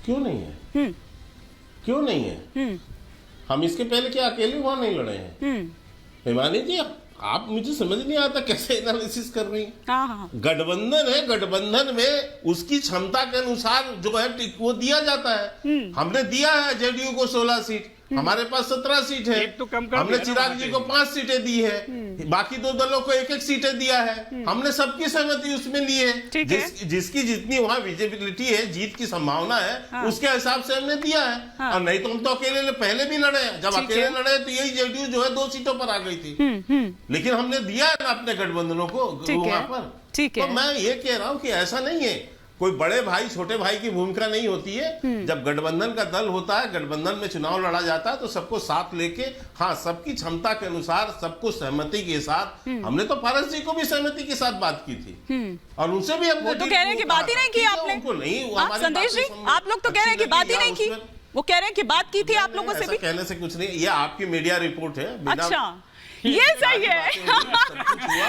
क्यों नहीं है? क्यों नहीं है? हम इसके पहले क्या अकेले वहां नहीं लड़े हैं? हिमानी जी, आप मुझे समझ नहीं आता कैसे एनालिसिस कर रही हैं। गठबंधन है, गठबंधन में उसकी क्षमता के अनुसार जो है वो दिया जाता है। हमने दिया है जेडीयू को 16 सीट, हमारे पास 17 सीट है। तो कम हमने चिराग जी को 5 सीटें दी है, बाकी 2 दलों को 1-1 सीटें दिया है। हमने सबकी सहमति उसमें ली है। जिसकी जितनी वहां विजिबिलिटी है, जीत की संभावना है, उसके हिसाब से हमने दिया है। और नहीं तो हम तो अकेले पहले भी लड़े हैं। जब अकेले लड़े तो यही जेडीयू जो है 2 सीटों पर आ गई थी, लेकिन हमने दिया है ना अपने गठबंधनों को वहां पर। तो मैं ये कह रहा हूं कि ऐसा नहीं है, कोई बड़े भाई छोटे भाई की भूमिका नहीं होती है। जब गठबंधन का दल होता है, गठबंधन में चुनाव लड़ा जाता है, तो सबको साथ लेके, हाँ, सबकी क्षमता के अनुसार, सबको सहमति के साथ। हमने तो पारस जी को भी सहमति के साथ बात की थी, और उनसे भी हमने, वो तो कह रहे हैं कि बात ही नहीं की आपने। उनको नहीं, संदेश जी, आप लोग तो कह रहे हैं कि बात ही नहीं की। वो कह रहे हैं कि बात की थी आप लोगों से भी। कहने से कुछ नहीं, ये आपकी मीडिया रिपोर्ट है। अच्छा, ये सही है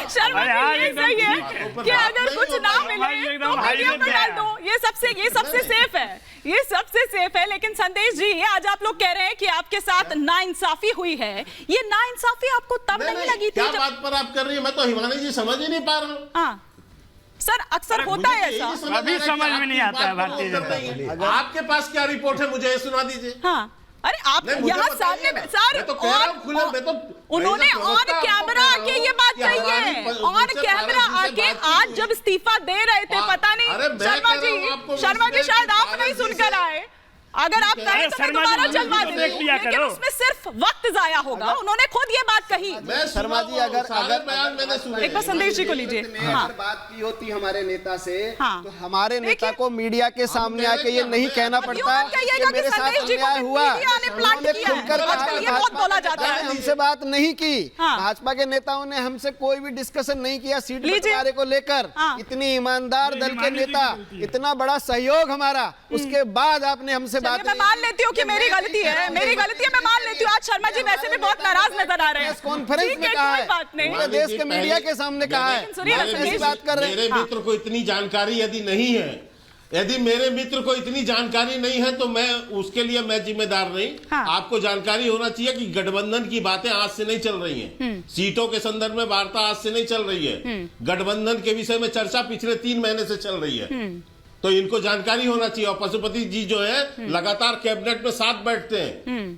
शर्मा जी, ये सही है कि अगर कुछ ना मिले तो मीडिया में डाल दो। ये सबसे सेफ है, ये सबसे सेफ है। लेकिन संदेश जी, आज आप लोग कह रहे हैं कि आपके साथ नाइंसाफी हुई है। ये नाइंसाफी आपको तब नहीं लगी थी? क्या बात पर आप कर रही है? मैं तो हिमानी जी समझ ही नहीं पा रहा हूँ। सर, अक्सर होता है ऐसा। अभी समझ में नहीं आता है भारतीय जनता पार्टी। आपके पास क्या रिपोर्ट है, मुझे सुना दीजिए। हाँ, अरे आप यहाँ सामने सर, उन्होंने ऑन कैमरा आके ये बात कही है। ऑन कैमरा आके आज जब इस्तीफा दे रहे थे, पता नहीं शर्मा जी शायद आप नहीं सुनकर आए। अगर आप कहें तो मैं दोबारा चलवा दूं, लेकिन उसमें सिर्फ वक्त जाया होगा। उन्होंने खुद ये बात कही। शर्मा जी, अगर एक बार संदेश जी को लीजिए। बात की होती हमारे नेता से, तो हमारे नेता को मीडिया के सामने आके ये नहीं कहना पड़ता कि मेरे साथ अन्याय हुआ। उन्होंने खुलकर कहा हमसे बात नहीं की। भाजपा के नेताओं ने हमसे कोई भी डिस्कशन नहीं किया सीट बंटवारे को लेकर। इतनी ईमानदार दल के नेता, इतना बड़ा सहयोग हमारा, उसके बाद आपने हमसे बात। मैं मान लेती हूँ कि मेरी गलती है, मैं मान लेती हूँ। आज शर्मा जी वैसे भी बहुत नाराज नजर आ रहे हैं। कॉन्फ्रेंस में कहा है, पूरे देश के मीडिया के सामने कहा है, बात कर रहे हैं। मेरे मित्र को इतनी जानकारी यदि नहीं है, यदि मेरे मित्र को इतनी जानकारी नहीं है, तो मैं उसके लिए मैं जिम्मेदार नहीं। आपको जानकारी होना चाहिए कि गठबंधन की बातें आज से नहीं चल रही हैं। सीटों के संदर्भ में वार्ता आज से नहीं चल रही है। गठबंधन के विषय में चर्चा पिछले 3 महीने से चल रही है। तो इनको जानकारी होना चाहिए। और पशुपति जी जो है लगातार कैबिनेट में साथ बैठते हैं,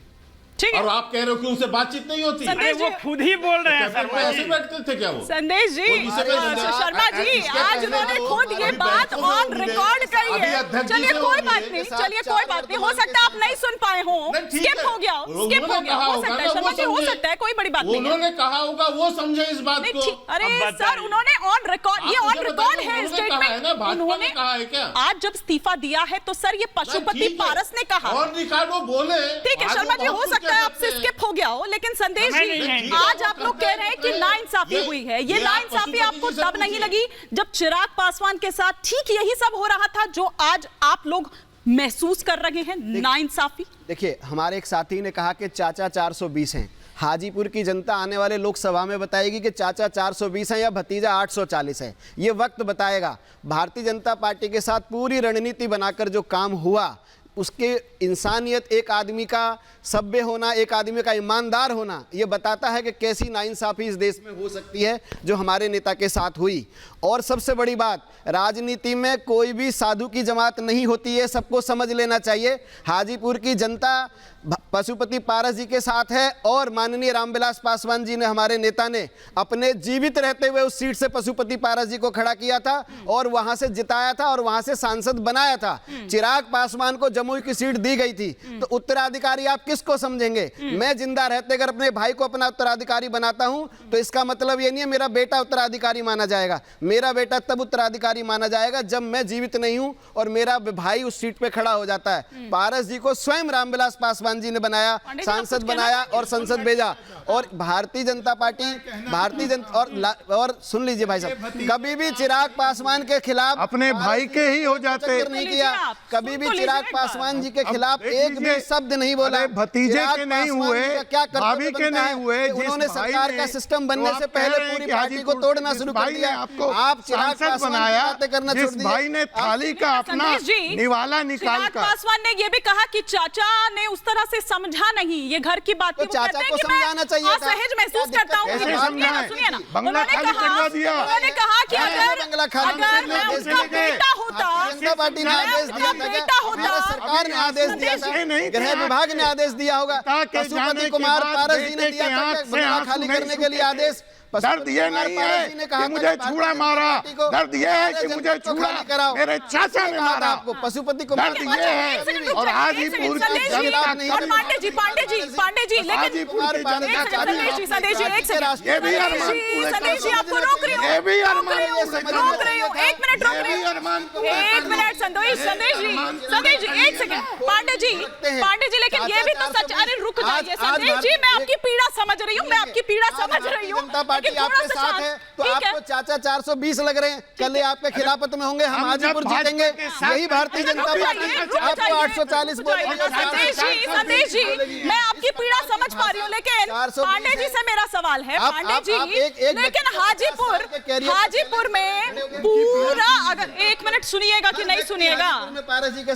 और आप कह रहे हो कि उनसे बातचीत नहीं होती। अरे वो खुद ही बोल रहे हैं। ऐसे बैठते थे क्या वो? संदेश जी, शर्मा जी, आज उन्होंने खुद ये बात ऑन रिकॉर्ड कही है। चलिए कोई बात नहीं, हो सकता है आप नहीं सुन पाए हो, स्किप हो गया, हो सकता है शर्मा जी, हो सकता है, कोई बड़ी बात नहीं। उन्होंने कहा होगा, वो समझे इस बात को। अरे सर, उन्होंने ऑन रिकॉर्ड, ये ऑन रिकॉर्ड है स्टेटमेंट। उन्होंने कहा है क्या? आज जब इस्तीफा दिया है तो सर ये पशुपति पारस ने कहा। ऑन रिकॉर्ड वो बोले। ठीक है शर्मा जी, हो सकता है आपसे स्किप हो गया हो, लेकिन संदेश जी, आज आप लोग कह रहे हैं कि नाइंसाफी हुई है। ये नाइंसाफी आपको तब नहीं लगी जब चिराग पासवान के साथ ठीक यही सब हो रहा था जो आज आप लोग महसूस कर रहे हैं, नाइंसाफी? देखिए, हमारे एक साथी ने कहा कि चाचा 420 हैं। हाजीपुर की जनता आने वाले लोकसभा में बताएगी कि चाचा 420 है या भतीजा 840 है। ये वक्त बताएगा। भारतीय जनता पार्टी के साथ पूरी रणनीति बनाकर जो काम हुआ, उसके इंसानियत, एक आदमी का सभ्य होना, एक आदमी का ईमानदार होना, ये बताता है कि कैसी नाइंसाफी इस देश में हो सकती है जो हमारे नेता के साथ हुई। और सबसे बड़ी बात, राजनीति में कोई भी साधु की जमात नहीं होती है, सबको समझ लेना चाहिए। हाजीपुर की जनता पशुपति पारस जी के साथ है, और माननीय रामविलास पासवान जी ने, हमारे नेता ने, अपने जीवित रहते हुए उस सीट से पशुपति पारस जी को खड़ा किया था और वहां से जिताया था और वहां से सांसद बनाया था। चिराग पासवान को जमुई की सीट दी गई थी, तो उत्तराधिकारी आप किसको समझेंगे? मैं जिंदा रहते अगर अपने भाई को अपना उत्तराधिकारी बनाता हूं, तो इसका मतलब ये नहीं है मेरा बेटा उत्तराधिकारी माना जाएगा। मेरा बेटा तब उत्तराधिकारी माना जाएगा जब मैं जीवित नहीं हूं और मेरा भाई उस सीट पे खड़ा हो जाता है। पारस जी को स्वयं रामविलास पासवान जी ने बनाया, सांसद बनाया और संसद भेजा। और भारतीय जनता पार्टी, भारतीय जनता, और सुन लीजिए भाई साहब, कभी भी चिराग पासवान के खिलाफ अपने भाई के ही हो जाते नहीं किया। कभी भी चिराग पासवान पासवान जी के खिलाफ एक भी शब्द नहीं बोला। भतीजे के नहीं हुए, भाभी के नहीं हुए, उन्होंने सरकार का सिस्टम बनने से पहले पूरी पार्टी को तोड़ना शुरू कर दिया। आप चिराग पासवान की बातें करना छोड़ दिए। भाई ने थाली का अपना निवाला निकाल कर, पासवान ने ये भी कहा कि चाचा ने उस तरह से समझा नहीं ये घर की बात। चाचा को समझाना चाहिए, असहज महसूस करता हूँ। सुनिए ना, बंगला खाली करवा दिया। उन्होंने कहा कि अगर मैं उसका बेटा होता, जनता पार्टी ने आदेश दिया था, सरकार ने आदेश दिया था, गृह विभाग ने आदेश दिया होगा, पशुपति कुमार पारस जी ने दिया था बंगला खाली करने के लिए आदेश। दर्द ये नहीं है कि मुझे छुरा मारा, दर्द ये है कि मुझे छुरा मेरे चाचा ने मारा आपको। पशुपति को दर्द ये है। और हाजीपुर की जनता नहीं, और पांडे जी लेकिन ये भी अरमान संदेश जी आपको रोक रही हूँ, ये भी अरमान रोक रही हूँ, एक मिनट रोक रही हूँ, एक मिनट संदेश जी एक सेकंड। पांडे जी लेकिन ये भी तो सच। अरे रुक जाइए संदेश जी, मैं आपकी पीड़ा समझ रही हूँ, मैं आपकी पीड़ा समझ रही हूँ। पार्टी आपके साथ है तो आपको चाचा 420 लग रहे हैं। कल आपके खिलाफत में होंगे, हम हाजीपुर जीतेंगे। यही भारतीय जनता पार्टी आपको 840 संदेश जी मैं आपकी पीड़ा समझ पा रही हूँ, लेकिन पांडे जी से मेरा सवाल है पांडे जी, लेकिन हाजीपुर में पूरा, अगर एक मिनट सुनिएगा कि नहीं सुनिएगा,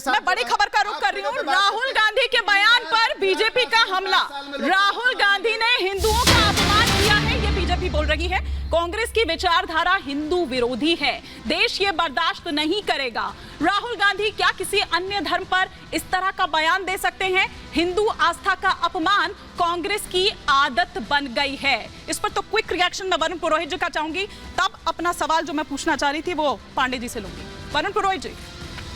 मैं बड़ी खबर का रुख कर रही हूँ। राहुल गांधी के बयान पर बीजेपी का हमला। राहुल गांधी ने हिंदुओं का अपमान किया है, ये बीजेपी बोल रही है। कांग्रेस की विचारधारा हिंदू विरोधी है, देश ये बर्दाश्त नहीं करेगा। राहुल गांधी क्या किसी अन्य धर्म पर इस तरह का बयान दे सकते हैं? हिंदू आस्था का अपमान कांग्रेस की आदत बन गई है। इस पर तो क्विक रिएक्शन मैं वरुण पुरोहित जी का चाहूंगी, तब अपना सवाल जो मैं पूछना चाह रही थी वो पांडे जी से लूंगी। वरुण पुरोहित जी,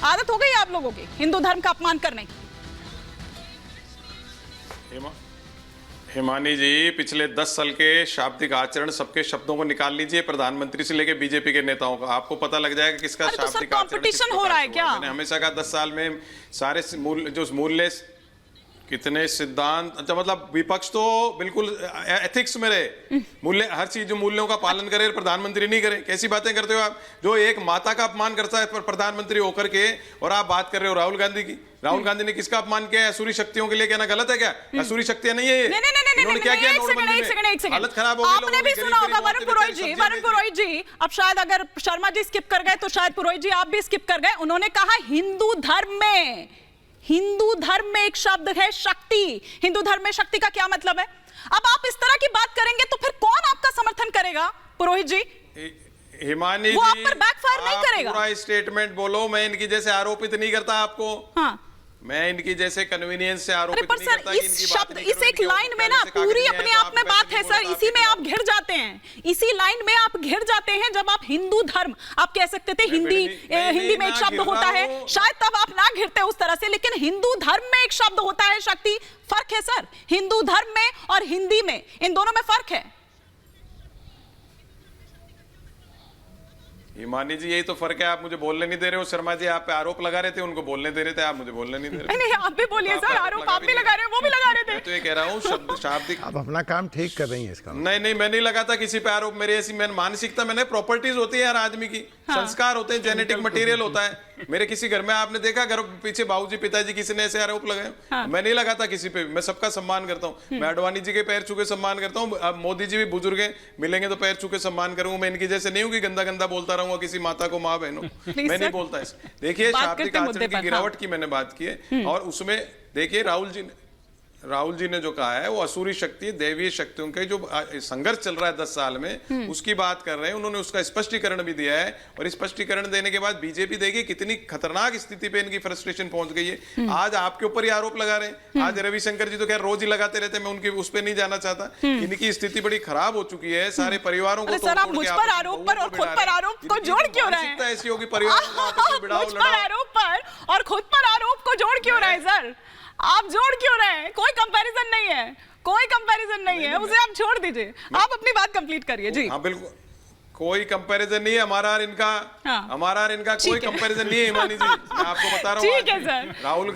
आदत हो गई आप लोगों की हिंदू धर्म का अपमान करने की? हिमानी जी, पिछले 10 साल के शाब्दिक आचरण सबके शब्दों को निकाल लीजिए, प्रधानमंत्री से लेकर बीजेपी के नेताओं का, आपको पता लग जाएगा किसका शाब्दिक आचरण कंपटीशन हो रहा है क्या? मैंने हमेशा कहा 10 साल में सारे मूल्य कितने सिद्धांत, अच्छा मतलब विपक्ष तो बिल्कुल एथिक्स में रहे, मूल्य हर चीज जो मूल्यों का पालन करे, प्रधानमंत्री नहीं करे। कैसी बातें करते हो आप? जो एक माता का अपमान करता है प्रधानमंत्री होकर के, और आप बात कर रहे हो राहुल गांधी की। राहुल गांधी ने किसका अपमान किया है? असुरी शक्तियों के लिए कहना गलत है क्या? असुरी शक्तियां नहीं है ये। इन्होंने क्या किया? हालत खराब हो गई। आपने भी सुना होगा वरुण पुरोहित जी, अब शायद अगर शर्मा जी स्किप कर गए तो शायद पुरोहित जी आप भी स्किप कर गए। उन्होंने कहा हिंदू धर्म में एक शब्द है शक्ति। हिंदू धर्म में शक्ति का क्या मतलब है? अब आप इस तरह की बात करेंगे तो फिर कौन आपका समर्थन करेगा? पुरोहित जी, हिमानी वो जी, आप पर बैकफायर नहीं करेगा। पूरा स्टेटमेंट बोलो, मैं इनकी जैसे आरोपित नहीं करता आपको। हाँ, मैं इनकी जैसे कन्वीनियंस से आरोपित नहीं करता। इस एक लाइन में ना पूरी अपने आप में बात है सर, इसी में आप घिर जाते हैं, इसी लाइन में आप घिर जाते हैं। जब आप हिंदू धर्म, आप कह सकते थे हिंदी में एक शब्द होता है, शायद तब आप ना घिरते उस तरह से, लेकिन हिंदू धर्म में एक शब्द होता है शक्ति। फर्क है सर, हिंदू धर्म में और हिंदी में, इन दोनों में फर्क है। हिमानी जी, यही तो फर्क है, आप मुझे बोलने नहीं दे रहे हो। शर्मा जी आप पे आरोप लगा रहे थे, उनको बोलने दे रहे थे, आप मुझे बोलने नहीं दे रहे। नहीं, आप भी बोलिए सर, आरोप आप भी लगा रहे हैं, वो भी लगा रहे थे। मैं तो ये कह रहा हूँ शाब्दिक, आप अपना काम ठीक कर रही हैं इसका। नहीं, मैं नहीं लगाता किसी पे आरोप। मेरी ऐसी मानसिकता, मैंने प्रॉपर्टीज होती है हर आदमी की, संस्कार होते हैं, जेनेटिक मटेरियल होता है। मेरे किसी घर में आपने देखा, घर पीछे बाबूजी पिताजी किसी ने ऐसे आरोप लगाए? मैं नहीं लगाता किसी पे, मैं सबका सम्मान करता हूँ। मैं अडवाणी जी के पैर छू के सम्मान करता हूँ। अब मोदी जी भी बुजुर्ग हैं, मिलेंगे तो पैर छू के सम्मान करूंगा। मैं इनकी जैसे नहीं हूँ कि गंदा बोलता रहूंगा किसी माता को, माँ बहनों। मैं नहीं बोलता ऐसे। देखिए, शाब्दिक आचरण की गिरावट की मैंने बात की है, और उसमें देखिए राहुल जी ने जो कहा है वो असुरी शक्ति, दैवीय शक्तियों के जो संघर्ष चल रहा है 10 साल में, उसकी बात कर रहे हैं। उन्होंने उसका स्पष्टीकरण भी दिया है, और स्पष्टीकरण देने के बाद बीजेपी देखिए कितनी खतरनाक स्थिति पे इनकी फ्रस्ट्रेशन पहुंच गई है। आज आपके ऊपर ही आरोप लगा रहे हैं। आज रविशंकर जी तो खैर रोज ही लगाते रहते हैं, मैं उनकी उस पर नहीं जाना चाहता। इनकी स्थिति बड़ी खराब हो चुकी है, सारे परिवारों को सर, आप मुझ पर आरोप पर और खुद पर आरोप को जोड़ क्यों रहे हैं? ऐसी होगी परिवारों को मुझ पर आरोप पर और खुद पर आरोप को जोड़ क्यों रहे हैं सर? आप जोड़ क्यों रहे हैं? कोई कंपैरिजन नहीं है, कोई कंपैरिजन नहीं है, उसे आप छोड़ दीजिए। आप अपनी बात कंप्लीट करिए जी। हाँ बिल्कुल, कोई कंपैरिजन नहीं है हमारा और इनका। कोई कंपैरिजन नहीं है हिमानी जी, मैं आपको बता रहा हूँ। ठीक है सर। राहुल